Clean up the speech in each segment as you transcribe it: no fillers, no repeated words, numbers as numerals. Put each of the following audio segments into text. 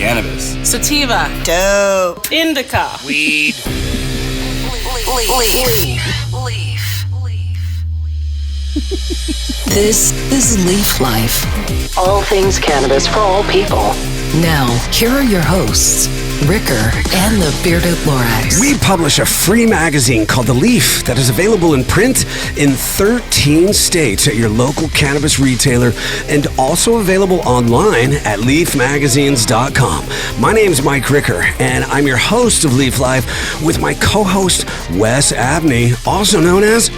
cannabis, sativa, dope, indica, weed, leaf. This is Leaf Life. All things cannabis for all people. Now, here are your hosts, Ricker and the Bearded Lorax. We publish a free magazine called The Leaf that is available in print in 13 states at your local cannabis retailer and also available online at leafmagazines.com. My name's Mike Ricker, and I'm your host of Leaf Life with my co-host, Wes Abney, also known as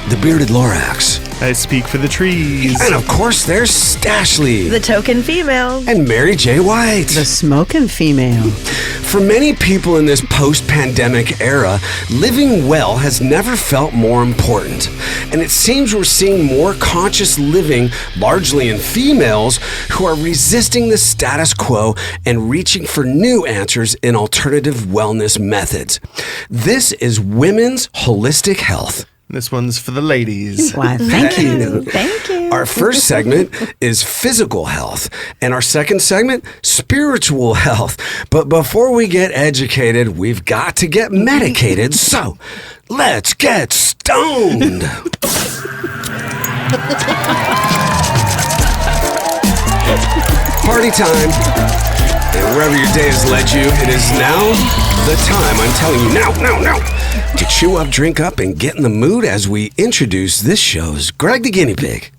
the Bearded Lorax. I speak for the trees. And of course, there's Stashley, The token female. and Mary J. White, The smoking female. For many people in this post-pandemic era, living well has never felt more important. And it seems we're seeing more conscious living, largely in females, who are resisting the status quo and reaching for new answers in alternative wellness methods. This is Women's Holistic Health. This one's for the ladies. Why, thank you. Thank you. Our first segment is physical health, and our second segment, spiritual health. But before we get educated, we've got to get medicated. So let's get stoned. Party time. And wherever your day has led you, it is now the time. I'm telling you now, to chew up, drink up, and get in the mood as we introduce this show's Greg the Guinea Pig.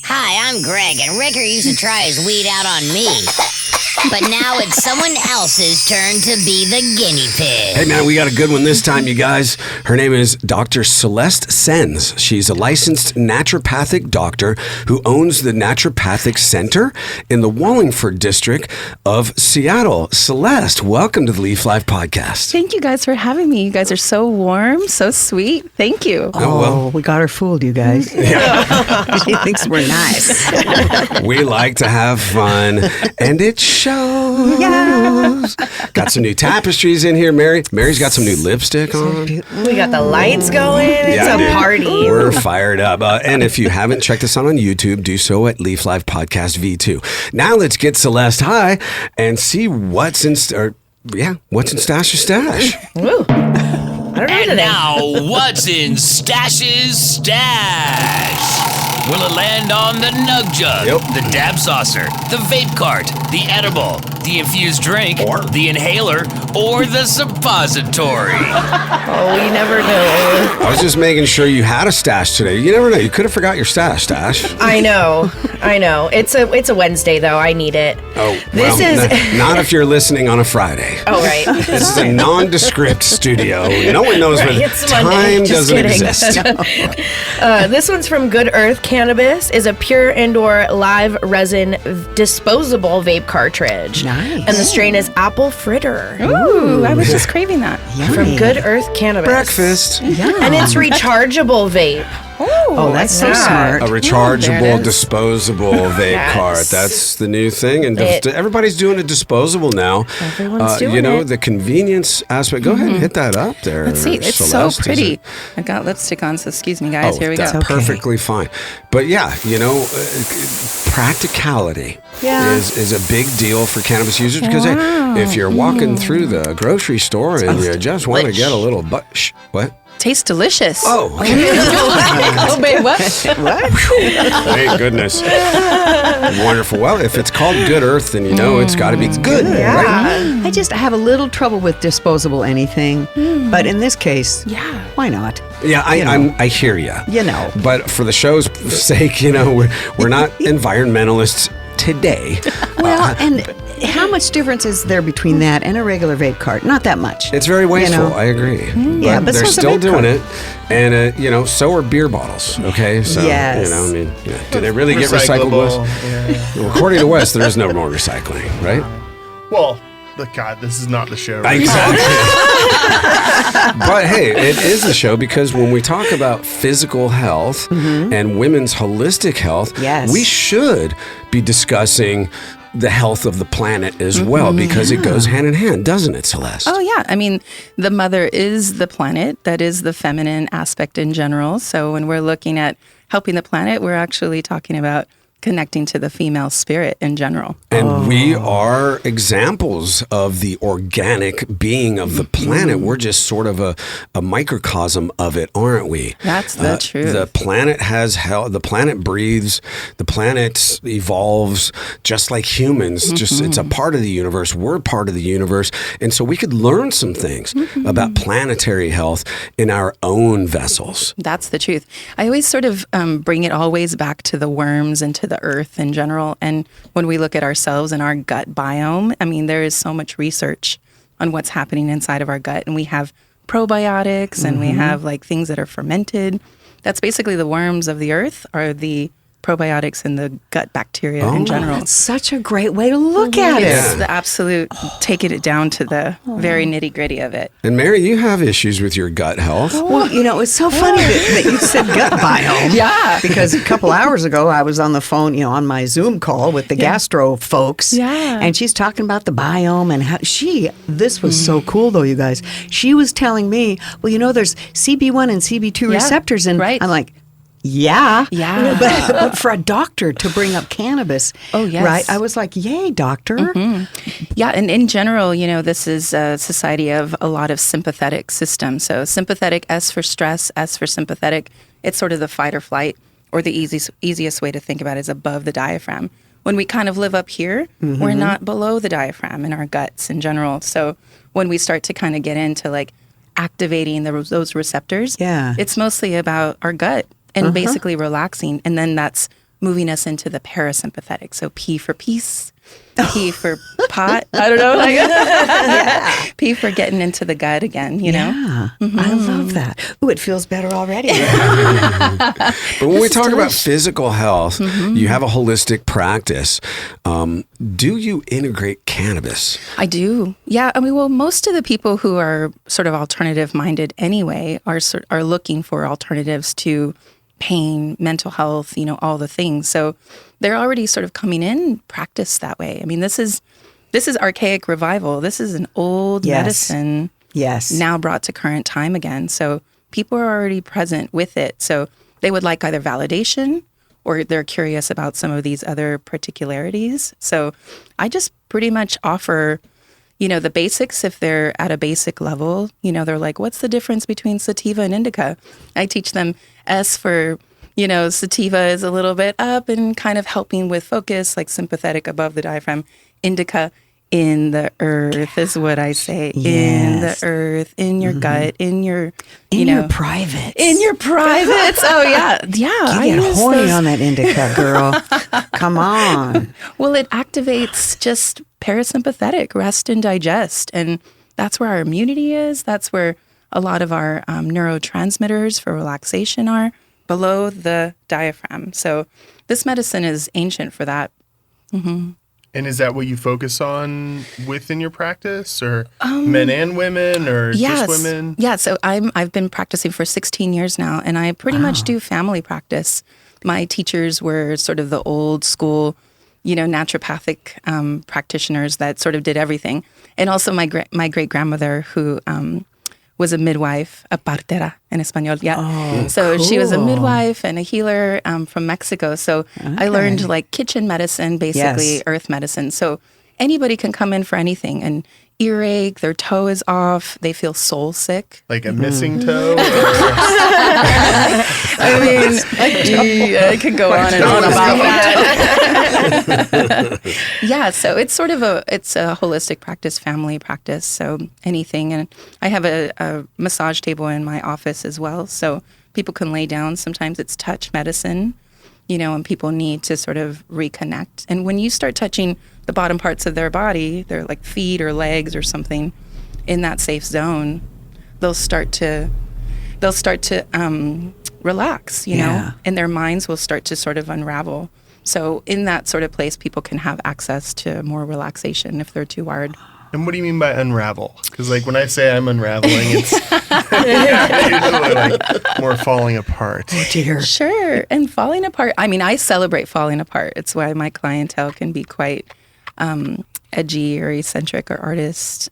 Hi, I'm Greg, and Ricker used to try his weed out on me. But now it's someone else's turn to be the guinea pig. Hey, man, we got a good one this time, you guys. Her name is Dr. Celeste Sens. She's a licensed naturopathic doctor who owns the Naturopathic Center in the Wallingford district of Seattle. Celeste, welcome to the Leaf Life podcast. Thank you guys for having me. You guys are so warm, so sweet. Thank you. Oh, we got her fooled, you guys. Yeah. She thinks we're nice. We like to have fun, and it shows. Yes. Got some new tapestries in here. Mary's got some new lipstick on. We got the lights going. It's a dude, party. We're fired up. And if you haven't checked us out on YouTube, do so at Leaf Life Podcast V2. Now let's get Celeste high and see what's in Stash or Stash. Woo. I don't know and today. now what's in Stash's stash? Will it land on the nug jug, the dab saucer, the vape cart, the edible, the infused drink, or the inhaler, or the suppository? Oh, you never know. I was just making sure you had a stash today. You never know. You could have forgot your stash. I know. It's a Wednesday though. I need it. Oh, this is not if you're listening on a Friday. Oh, right. This is a nondescript studio. No one knows when time doesn't exist. This one's from Good Earth Cannabis. Is a pure indoor live resin disposable vape cartridge. Nice. And the strain is Apple Fritter. Ooh, I was just craving that. From Good Earth Cannabis. Breakfast. Yeah. And it's rechargeable vape. Oh, that's so smart. A rechargeable, disposable vape Yes. cart. That's the new thing. And everybody's doing a disposable now. Everyone's doing it. The convenience aspect. Go ahead and hit that up there. Let's see. It's Celeste. so pretty. I've got lipstick on, so excuse me, guys. Here we go. That's perfectly fine. But yeah, practicality is a big deal for cannabis users because if you're walking through the grocery store and you just want to get a little what? Tastes delicious. Oh, okay. Oh, wait, what? Thank goodness. Wonderful. Well, if it's called Good Earth, then you know it's got to be good, right? I have a little trouble with disposable anything, but in this case, why not? Yeah, I hear you. You know. But for the show's sake, we're not environmentalists today. Well, and how much difference is there between that and a regular vape cart? Not that much. It's very wasteful. I agree. Yeah, but they're so's a still vape doing cart. it, and so are beer bottles. Okay, so Yes. do they really get recycled? Wes? Well, according to Wes, there is no more recycling, right? Well, God, this is not the show. Right? Exactly. But hey, it is the show because when we talk about physical health and women's holistic health, we should be discussing the health of the planet as well because it goes hand in hand, doesn't it, Celeste? Oh, yeah. I mean, the mother is the planet. That is the feminine aspect in general. So when we're looking at helping the planet, we're actually talking about connecting to the female spirit in general. And we are examples of the organic being of the planet. We're just sort of a microcosm of it, aren't we? That's the truth. The planet has the planet breathes, the planet evolves just like humans. Just it's a part of the universe. We're part of the universe. And so we could learn some things about planetary health in our own vessels. That's the truth. I always sort of bring it always back to the worms and to the earth in general. And when we look at ourselves and our gut biome, I mean, there is so much research on what's happening inside of our gut. And we have probiotics and we have like things that are fermented. That's basically the worms of the earth are the probiotics and the gut bacteria in general. That's such a great way to look at it. It's the absolute, taking it down to the very nitty gritty of it. And Mary, you have issues with your gut health. Well, it's so funny that you said gut biome. Yeah. Because a couple hours ago, I was on the phone, on my Zoom call with the gastro folks. Yeah. And she's talking about the biome and how this was so cool though, you guys. She was telling me, well, there's CB1 and CB2 receptors. And I'm like, yeah. But for a doctor to bring up cannabis, right? I was like, yay, doctor. Yeah, and in general, this is a society of a lot of sympathetic systems. So sympathetic, S for stress, S for sympathetic. It's sort of the fight or flight, or the easiest way to think about it is above the diaphragm. When we kind of live up here, we're not below the diaphragm in our guts in general. So when we start to kind of get into like activating those receptors, it's mostly about our gut. And basically relaxing. And then that's moving us into the parasympathetic. So P for peace, P for pot. I don't know. P for getting into the gut again, know? I love that. Ooh, it feels better already. But when we talk about physical health, you have a holistic practice. Do you integrate cannabis? I do. Yeah. I mean, well, most of the people who are sort of alternative minded anyway are looking for alternatives to pain, mental health, all the things. So they're already sort of coming in practice that way. I mean, this is archaic revival. This is an old medicine now brought to current time again. So people are already present with it. So they would like either validation or they're curious about some of these other particularities. So I just pretty much offer the basics. If they're at a basic level, they're like, what's the difference between sativa and indica? I teach them S for, sativa is a little bit up and kind of helping with focus, like sympathetic above the diaphragm. Indica in the earth is what I say. In the earth, in your gut, in your, your private. In your privates. Oh, yeah. Yeah. You get horny on that indica, girl. Come on. Well, it activates just parasympathetic, rest and digest. And that's where our immunity is. That's where a lot of our neurotransmitters for relaxation are, below the diaphragm. So this medicine is ancient for that. And is that what you focus on within your practice, or men and women, or just women? Yeah, so I've been practicing for 16 years now, and I pretty much do family practice. My teachers were sort of the old school, naturopathic practitioners that sort of did everything. And also my great-grandmother who was a midwife, a partera in Espanol. Yeah. Oh, so cool. She was a midwife and a healer from Mexico. So I learned like kitchen medicine, basically earth medicine. So anybody can come in for anything. And earache, their toe is off, they feel soul sick. Like a missing toe? I mean, I could go on and on about that. Yeah, so it's sort of a holistic practice, family practice, so anything. And I have a massage table in my office as well, so people can lay down. Sometimes it's touch medicine, and people need to sort of reconnect. And when you start touching the bottom parts of their body, their like feet or legs or something, in that safe zone, they'll start to relax, know, and their minds will start to sort of unravel. So in that sort of place, people can have access to more relaxation if they're too wired. And what do you mean by unravel? Because like when I say I'm unraveling, it's usually like more falling apart. Oh dear. Sure. And falling apart, I mean, I celebrate falling apart. It's why my clientele can be quite edgy or eccentric or artist.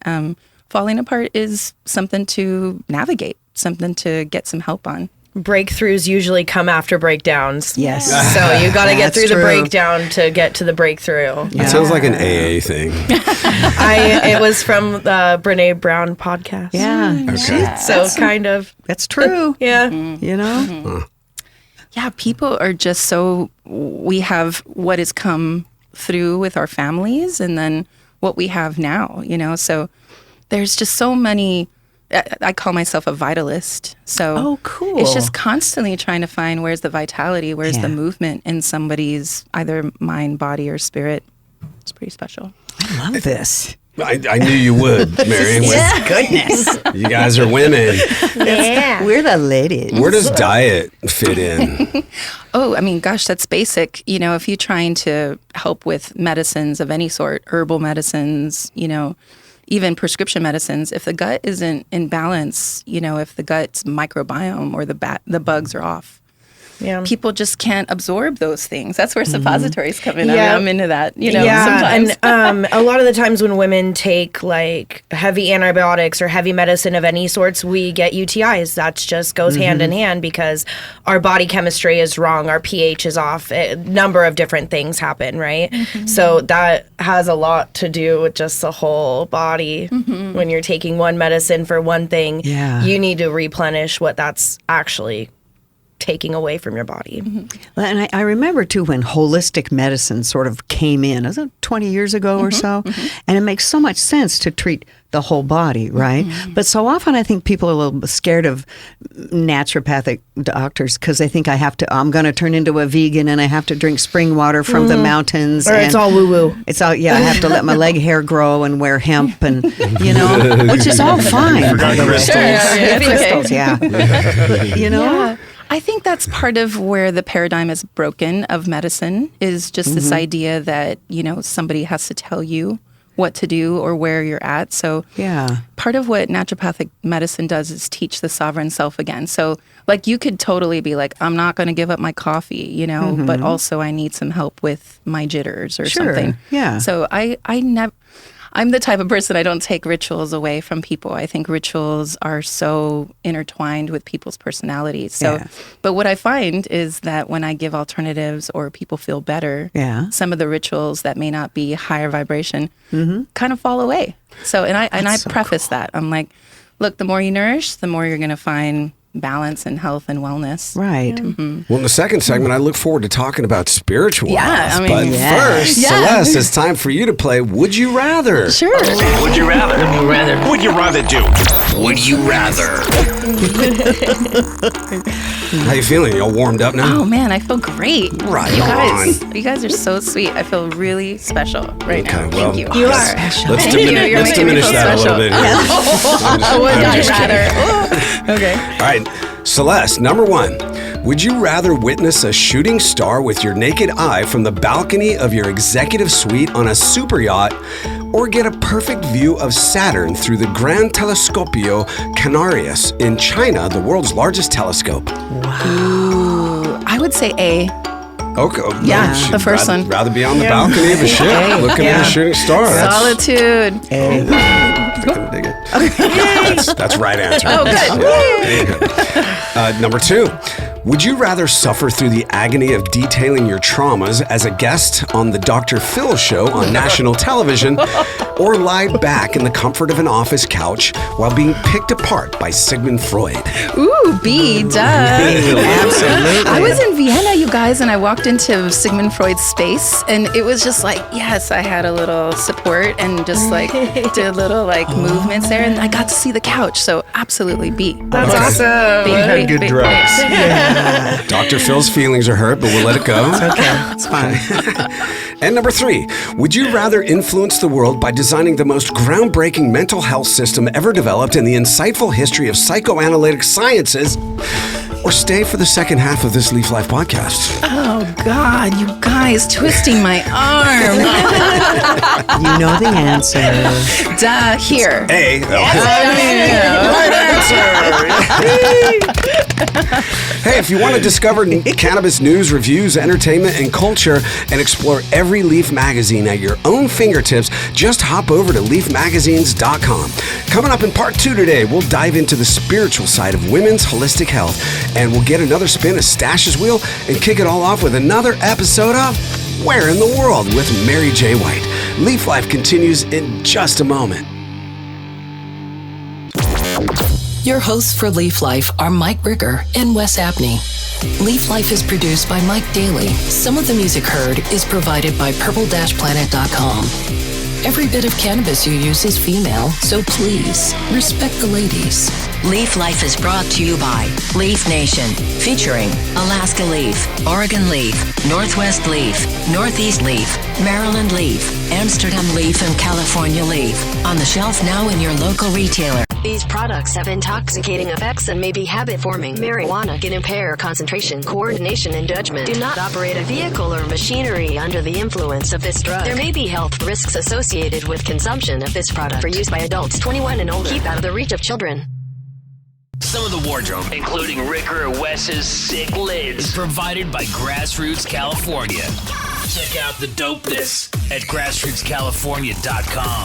Falling apart is something to navigate, something to get some help on. breakthroughs usually come after breakdowns. Yes. So you got to get through That's the true. breakdown to get to the breakthrough. It sounds like an AA thing. It was from the Brene Brown podcast. Yeah. Okay. So kind of. That's true. Yeah. You know? Yeah, people are just so, we have what has come through with our families and then what we have now, you know? So there's just so many, I call myself a vitalist. So Oh, cool. it's just constantly trying to find where's the vitality, where's the movement in somebody's either mind, body, or spirit. It's pretty special. I love this. I knew you would, Mary. Goodness. You guys are women. Yeah. We're the ladies. Where does diet fit in? Oh, I mean, gosh, that's basic. You know, if you're trying to help with medicines of any sort, herbal medicines, you know, even prescription medicines, if the gut isn't in balance, you know, if the gut's microbiome or the bugs are off, people just can't absorb those things. That's where suppositories come in. Yeah. I'm into that, you know, Yeah, sometimes. and a lot of the times when women take like heavy antibiotics or heavy medicine of any sorts, we get UTIs. That just goes hand in hand because our body chemistry is wrong, our pH is off. A number of different things happen, right? So that has a lot to do with just the whole body. When you're taking one medicine for one thing, you need to replenish what that's actually taking away from your body. Well, and I remember too when holistic medicine sort of came in, was it 20 years ago or so? And it makes so much sense to treat the whole body, right? But so often I think people are a little bit scared of naturopathic doctors because they think I'm going to turn into a vegan and I have to drink spring water from the mountains. Or it's all woo-woo. It's all, I have to let my leg hair grow and wear hemp and, you know, which is all fine. Forgot crystals. Crystals, But, you know? Yeah. I think that's part of where the paradigm is broken of medicine is just this idea that, you know, somebody has to tell you what to do or where you're at. So part of what naturopathic medicine does is teach the sovereign self again. So like you could totally be like, I'm not going to give up my coffee, you know, but also I need some help with my jitters or something. Yeah. So I'm the type of person, I don't take rituals away from people. I think rituals are so intertwined with people's personalities. So, but what I find is that when I give alternatives or people feel better, some of the rituals that may not be higher vibration kind of fall away. So, and I preface that. I'm like, look, the more you nourish, the more you're going to find balance and health and wellness. Right. Well, in the second segment, I look forward to talking about spiritual health. I mean, but first, Celeste, it's time for you to play Would You Rather? Sure. Would you rather? Would you rather? Would you rather do? Would you rather? How you feeling? You all warmed up now? Oh man, I feel great. Right You guys are so sweet. I feel really special right now. well, Thank you. You are. Let's You're making me diminish feel that a little special. bit here. Would I'm you just rather? Okay. All right, Celeste, number one. Would you rather witness a shooting star with your naked eye from the balcony of your executive suite on a super yacht, or get a perfect view of Saturn through the Gran Telescopio Canarias in China, the world's largest telescope? Ooh, I would say A. Okay. Yeah, she'd the first rather, one. Rather be on the balcony of a ship looking at a shooting star. Solitude. I can dig it. That's right answer. Oh, good. Yeah. Number two, would you rather suffer through the agony of detailing your traumas as a guest on the Dr. Phil show on national television, or lie back in the comfort of an office couch while being picked apart by Sigmund Freud? Ooh, B, duh. Absolutely. I was in Vienna, you guys, and I walked into Sigmund Freud's space, and it was just like, yes, I had a little support and just like did little like movements there, and I got to see the couch. So absolutely B. That's awesome. B, had good drugs. Dr. Phil's feelings are hurt, but we'll let it go. Okay, it's fine. And number three, would you rather influence the world by designing the most groundbreaking mental health system ever developed in the insightful history of psychoanalytic sciences, or stay for the second half of this Leaf Life podcast? Oh God, you guys twisting my arm. You know the answer. Duh, here. A. Right answer. Hey, if you want to discover cannabis news, reviews, entertainment, and culture, and explore every Leaf magazine at your own fingertips, just hop over to leafmagazines.com. Coming up in part 2 today, we'll dive into the spiritual side of women's holistic health, and we'll get another spin of Stash's Wheel and kick it all off with another episode of Where in the World with Mary J. White. Leaf Life continues in just a moment. Your hosts for Leaf Life are Mike Ricker and Wes Abney. Leaf Life is produced by Mike Daly. Some of the music heard is provided by purple-planet.com. Every bit of cannabis you use is female, so please respect the ladies. Leaf Life is brought to you by Leaf Nation, featuring Alaska Leaf, Oregon Leaf, Northwest Leaf, Northeast Leaf, Maryland Leaf, Amsterdam Leaf, and California Leaf. On the shelf now in your local retailer. These products have intoxicating effects and may be habit-forming. Marijuana can impair concentration, coordination, and judgment. Do not operate a vehicle or machinery under the influence of this drug. There may be health risks associated with consumption of this product. For use by adults 21 and older. Keep out of the reach of children. Some of the wardrobe, including Ricker and Wes's sick lids, is provided by Grassroots California. Check out the dopeness at grassrootscalifornia.com.